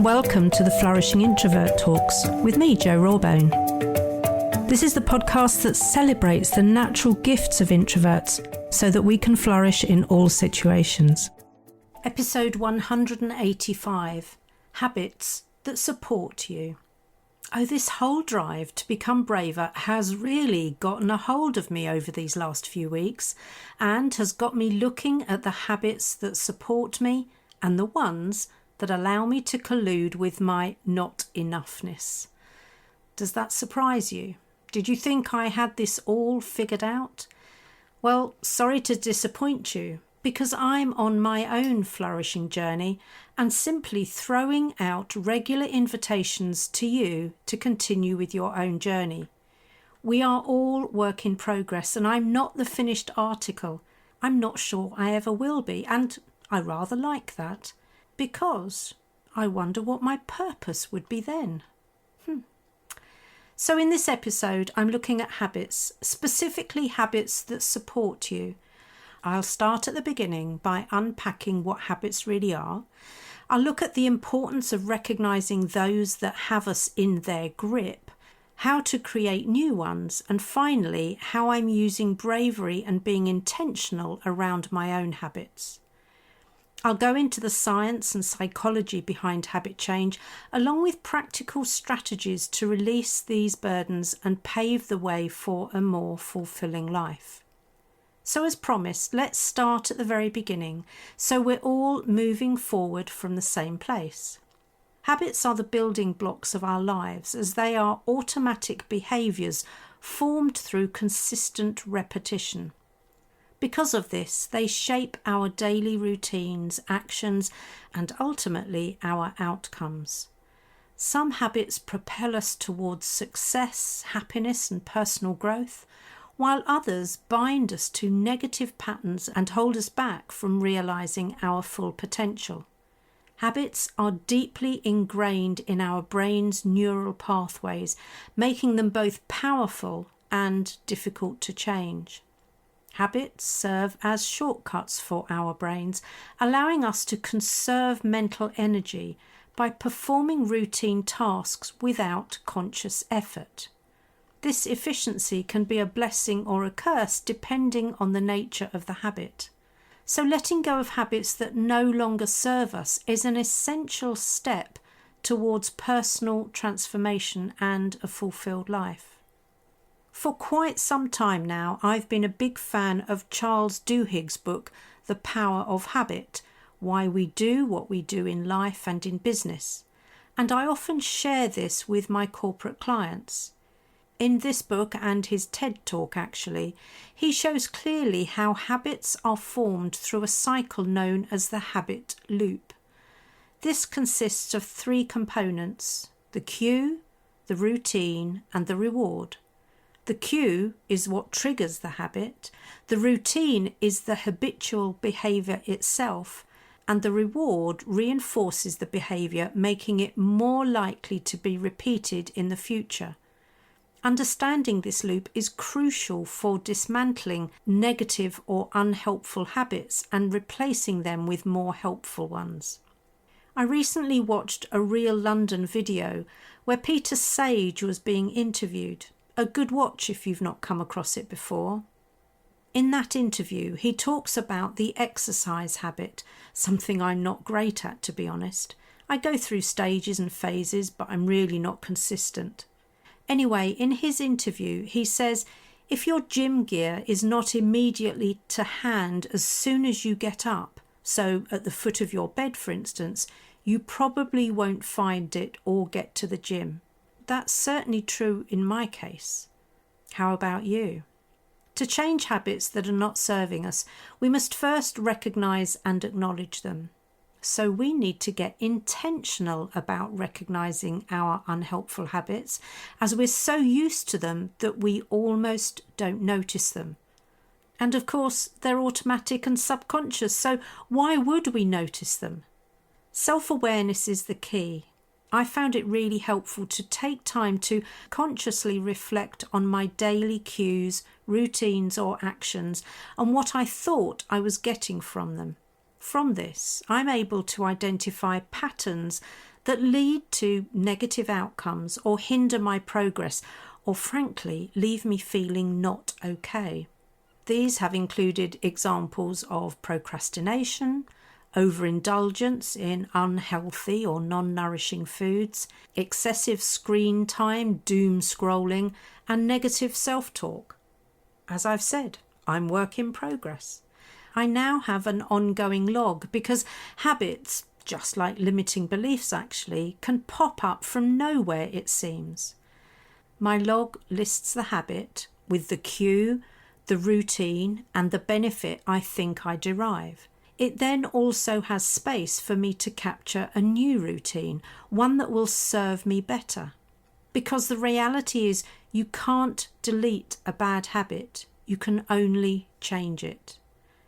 welcome to the Flourishing Introvert Talks with me, Jo Rawbone. This is the podcast that celebrates the natural gifts of introverts so that we can flourish in all situations. Episode 185, Habits that Support You. Oh, this whole drive to become braver has really gotten a hold of me over these last few weeks and has got me looking at the habits that support me and the ones that allow me to collude with my not enoughness. Does that surprise you? Did you think I had this all figured out? Well, sorry to disappoint you, because I'm on my own flourishing journey and simply throwing out regular invitations to you to continue with your own journey. We are all work in progress, and I'm not the finished article. I'm not sure I ever will be, and I rather like that, because I wonder what my purpose would be then. So in this episode, I'm looking at habits, specifically habits that support you. I'll start at the beginning by unpacking what habits really are. I'll look at the importance of recognising those that have us in their grip, how to create new ones, and finally, how I'm using bravery and being intentional around my own habits. I'll go into the science and psychology behind habit change, along with practical strategies to release these burdens and pave the way for a more fulfilling life. So as promised, let's start at the very beginning, so we're all moving forward from the same place. Habits are the building blocks of our lives, as they are automatic behaviours formed through consistent repetition. Because of this, they shape our daily routines, actions, and ultimately our outcomes. Some habits propel us towards success, happiness, and personal growth, while others bind us to negative patterns and hold us back from realising our full potential. Habits are deeply ingrained in our brain's neural pathways, making them both powerful and difficult to change. Habits serve as shortcuts for our brains, allowing us to conserve mental energy by performing routine tasks without conscious effort. This efficiency can be a blessing or a curse depending on the nature of the habit. So letting go of habits that no longer serve us is an essential step towards personal transformation and a fulfilled life. For quite some time now, I've been a big fan of Charles Duhigg's book, The Power of Habit, Why We Do What We Do in Life and in Business, and I often share this with my corporate clients. In this book and his TED Talk actually, he shows clearly how habits are formed through a cycle known as the habit loop. This consists of three components: the cue, the routine, and the reward. The cue is what triggers the habit, the routine is the habitual behaviour itself, and the reward reinforces the behaviour, making it more likely to be repeated in the future. Understanding this loop is crucial for dismantling negative or unhelpful habits and replacing them with more helpful ones. I recently watched a Real London video where Peter Sage was being interviewed. A good watch if you've not come across it before. In that interview, he talks about the exercise habit, something I'm not great at, to be honest. I go through stages and phases, but I'm really not consistent. Anyway, in his interview, he says, if your gym gear is not immediately to hand as soon as you get up, so at the foot of your bed, for instance, you probably won't find it or get to the gym. That's certainly true in my case. How about you? To change habits that are not serving us, we must first recognise and acknowledge them. So we need to get intentional about recognising our unhelpful habits, as we're so used to them that we almost don't notice them. And of course, they're automatic and subconscious, so why would we notice them? Self-awareness is the key. I found it really helpful to take time to consciously reflect on my daily cues, routines or actions and what I thought I was getting from them. From this, I'm able to identify patterns that lead to negative outcomes or hinder my progress, or frankly, leave me feeling not okay. These have included examples of procrastination, overindulgence in unhealthy or non-nourishing foods, excessive screen time, doom scrolling, and negative self-talk. As I've said, I'm work in progress. I now have an ongoing log because habits, just like limiting beliefs actually, can pop up from nowhere, it seems. My log lists the habit with the cue, the routine, and the benefit I think I derive. It then also has space for me to capture a new routine, one that will serve me better. Because the reality is you can't delete a bad habit, you can only change it.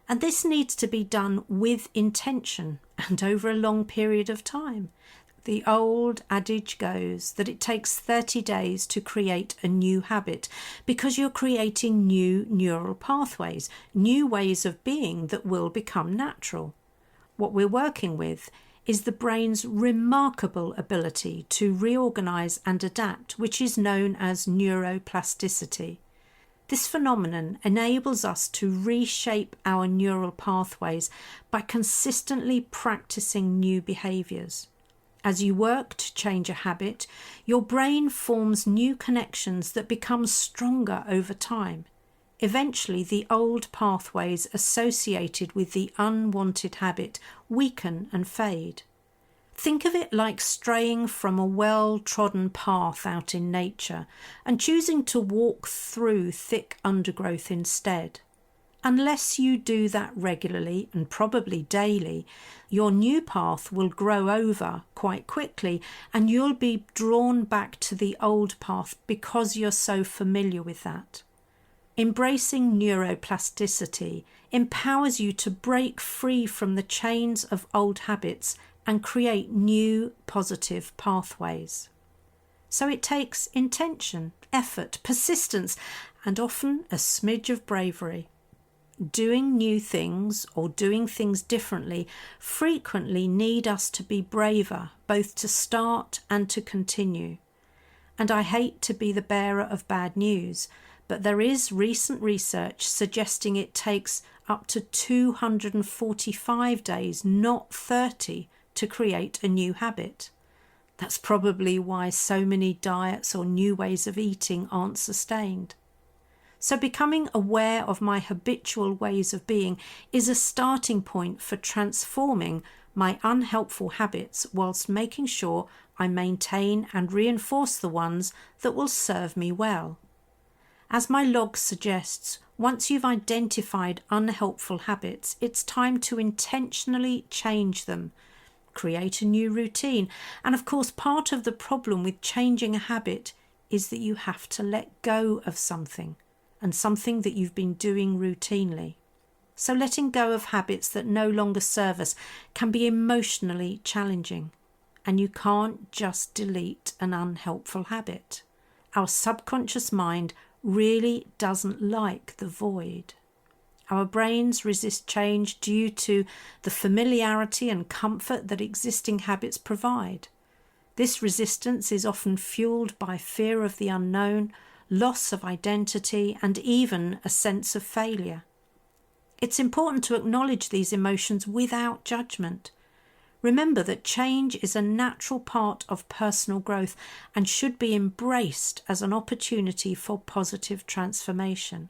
And this needs to be done with intention and over a long period of time. The old adage goes that it takes 30 days to create a new habit because you're creating new neural pathways, new ways of being that will become natural. What we're working with is the brain's remarkable ability to reorganize and adapt, which is known as neuroplasticity. This phenomenon enables us to reshape our neural pathways by consistently practicing new behaviours. As you work to change a habit, your brain forms new connections that become stronger over time. Eventually, the old pathways associated with the unwanted habit weaken and fade. Think of it like straying from a well-trodden path out in nature and choosing to walk through thick undergrowth instead. Unless you do that regularly and probably daily, your new path will grow over quite quickly and you'll be drawn back to the old path because you're so familiar with that. Embracing neuroplasticity empowers you to break free from the chains of old habits and create new positive pathways. So it takes intention, effort, persistence, and often a smidge of bravery. Doing new things or doing things differently frequently need us to be braver, both to start and to continue. And I hate to be the bearer of bad news, but there is recent research suggesting it takes up to 245 days, not 30, to create a new habit. That's probably why so many diets or new ways of eating aren't sustained. So becoming aware of my habitual ways of being is a starting point for transforming my unhelpful habits whilst making sure I maintain and reinforce the ones that will serve me well. As my log suggests, once you've identified unhelpful habits, it's time to intentionally change them, create a new routine. And of course, part of the problem with changing a habit is that you have to let go of something, and something that you've been doing routinely. So letting go of habits that no longer serve us can be emotionally challenging, and you can't just delete an unhelpful habit. Our subconscious mind really doesn't like the void. Our brains resist change due to the familiarity and comfort that existing habits provide. This resistance is often fueled by fear of the unknown, loss of identity, and even a sense of failure. It's important to acknowledge these emotions without judgment. Remember that change is a natural part of personal growth and should be embraced as an opportunity for positive transformation.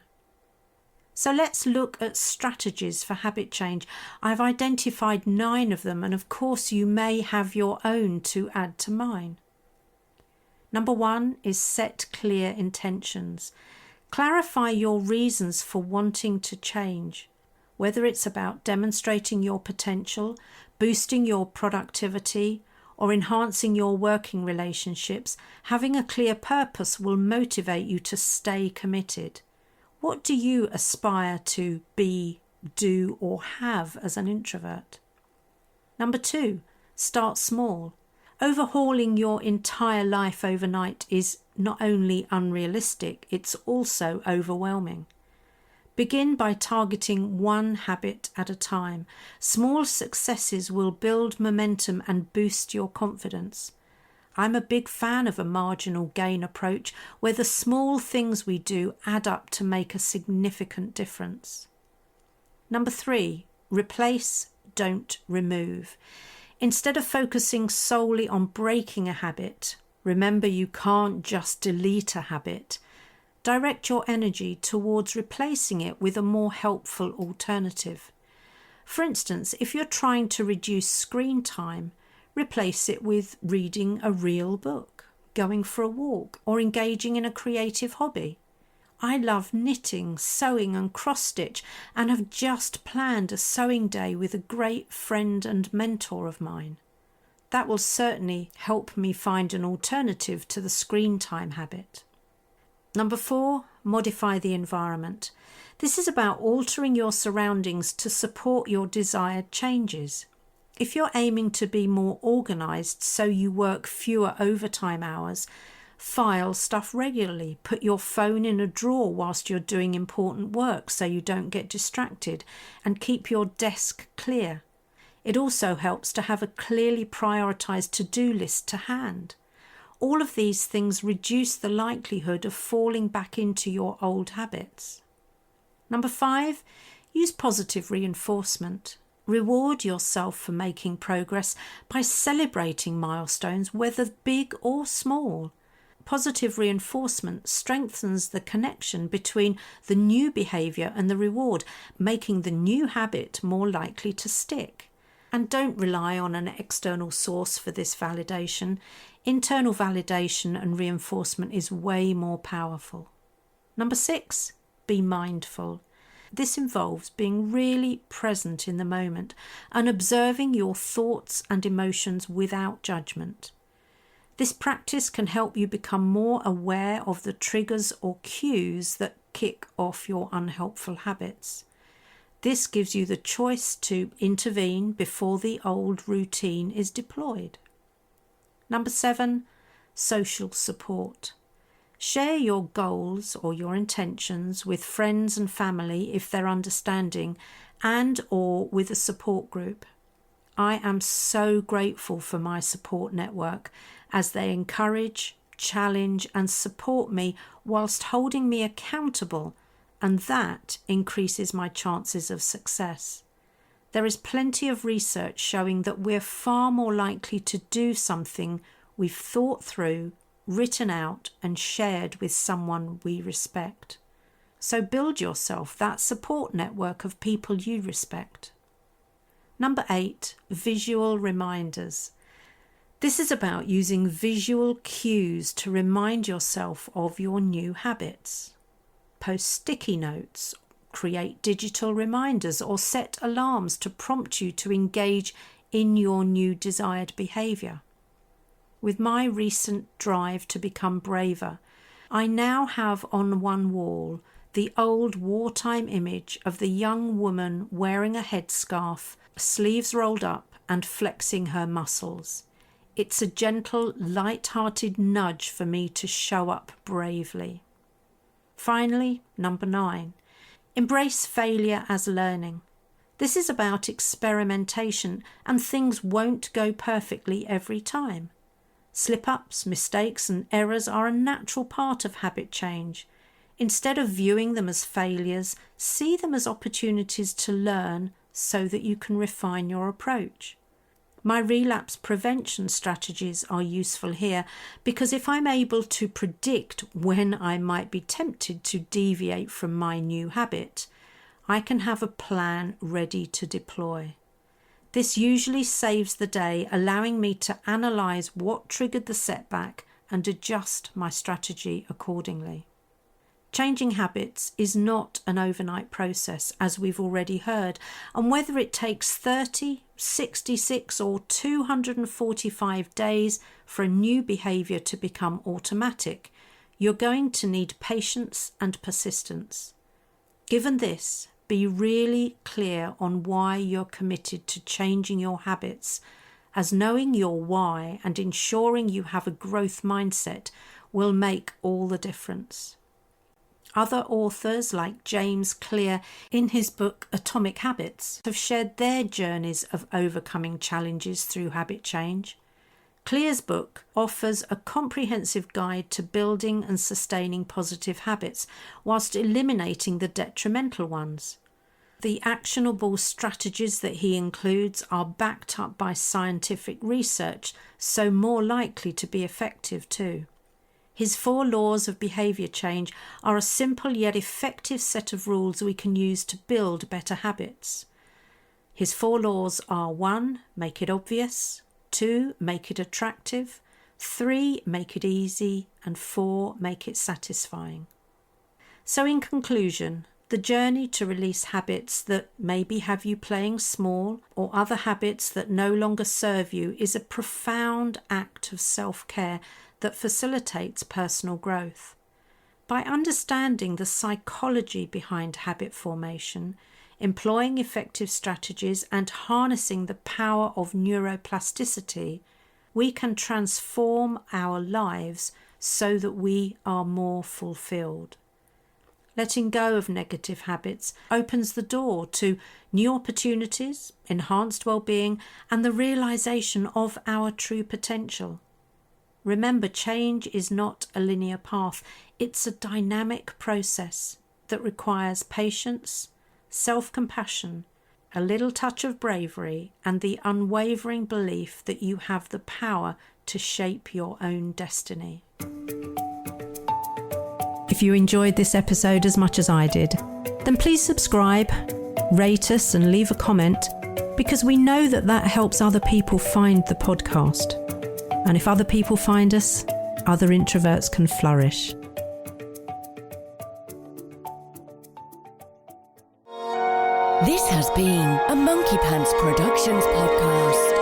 So let's look at strategies for habit change. I've identified 9 of them, and of course you may have your own to add to mine. Number 1 is set clear intentions. Clarify your reasons for wanting to change, whether it's about demonstrating your potential, boosting your productivity, or enhancing your working relationships. Having a clear purpose will motivate you to stay committed. What do you aspire to be, do, or have as an introvert? Number 2, start small. Overhauling your entire life overnight is not only unrealistic, it's also overwhelming. Begin by targeting one habit at a time. Small successes will build momentum and boost your confidence. I'm a big fan of a marginal gain approach where the small things we do add up to make a significant difference. Number 3, replace, don't remove. Instead of focusing solely on breaking a habit, remember you can't just delete a habit. Direct your energy towards replacing it with a more helpful alternative. For instance, if you're trying to reduce screen time, replace it with reading a real book, going for a walk, or engaging in a creative hobby. I love knitting, sewing and cross-stitch, and have just planned a sewing day with a great friend and mentor of mine. That will certainly help me find an alternative to the screen time habit. Number 4, modify the environment. This is about altering your surroundings to support your desired changes. If you're aiming to be more organised so you work fewer overtime hours, file stuff regularly. Put your phone in a drawer whilst you're doing important work so you don't get distracted, and keep your desk clear. It also helps to have a clearly prioritised to-do list to hand. All of these things reduce the likelihood of falling back into your old habits. Number 5, use positive reinforcement. Reward yourself for making progress by celebrating milestones, whether big or small. Positive reinforcement strengthens the connection between the new behaviour and the reward, making the new habit more likely to stick. And don't rely on an external source for this validation. Internal validation and reinforcement is way more powerful. Number 6, be mindful. This involves being really present in the moment and observing your thoughts and emotions without judgment. This practice can help you become more aware of the triggers or cues that kick off your unhelpful habits. This gives you the choice to intervene before the old routine is deployed. Number 7, social support. Share your goals or your intentions with friends and family if they're understanding, and or with a support group. I am so grateful for my support network as they encourage, challenge and support me whilst holding me accountable, and that increases my chances of success. There is plenty of research showing that we're far more likely to do something we've thought through, written out and shared with someone we respect. So build yourself that support network of people you respect. Number 8, visual reminders. This is about using visual cues to remind yourself of your new habits. Post sticky notes, create digital reminders, or set alarms to prompt you to engage in your new desired behaviour. With my recent drive to become braver, I now have on one wall the old wartime image of the young woman wearing a headscarf, sleeves rolled up and flexing her muscles. It's a gentle, light-hearted nudge for me to show up bravely. Finally, number 9, embrace failure as learning. This is about experimentation, and things won't go perfectly every time. Slip-ups, mistakes and errors are a natural part of habit change. Instead of viewing them as failures, see them as opportunities to learn so that you can refine your approach. My relapse prevention strategies are useful here because if I'm able to predict when I might be tempted to deviate from my new habit, I can have a plan ready to deploy. This usually saves the day, allowing me to analyse what triggered the setback and adjust my strategy accordingly. Changing habits is not an overnight process, as we've already heard, and whether it takes 30, 66 or 245 days for a new behaviour to become automatic, you're going to need patience and persistence. Given this, be really clear on why you're committed to changing your habits, as knowing your why and ensuring you have a growth mindset will make all the difference. Other authors like James Clear in his book Atomic Habits have shared their journeys of overcoming challenges through habit change. Clear's book offers a comprehensive guide to building and sustaining positive habits whilst eliminating the detrimental ones. The actionable strategies that he includes are backed up by scientific research, so more likely to be effective too. His 4 laws of behaviour change are a simple yet effective set of rules we can use to build better habits. His 4 laws are 1. Make it obvious. 2. Make it attractive. 3. Make it easy. And 4. Make it satisfying. So in conclusion, the journey to release habits that maybe have you playing small or other habits that no longer serve you is a profound act of self-care that facilitates personal growth. By understanding the psychology behind habit formation, employing effective strategies and harnessing the power of neuroplasticity, we can transform our lives so that we are more fulfilled. Letting go of negative habits opens the door to new opportunities, enhanced well-being, and the realization of our true potential. Remember, change is not a linear path. It's a dynamic process that requires patience, self-compassion, a little touch of bravery, and the unwavering belief that you have the power to shape your own destiny. If you enjoyed this episode as much as I did, then please subscribe, rate us, and leave a comment, because we know that helps other people find the podcast. And if other people find us, other introverts can flourish. This has been a Monkey Pants Productions podcast.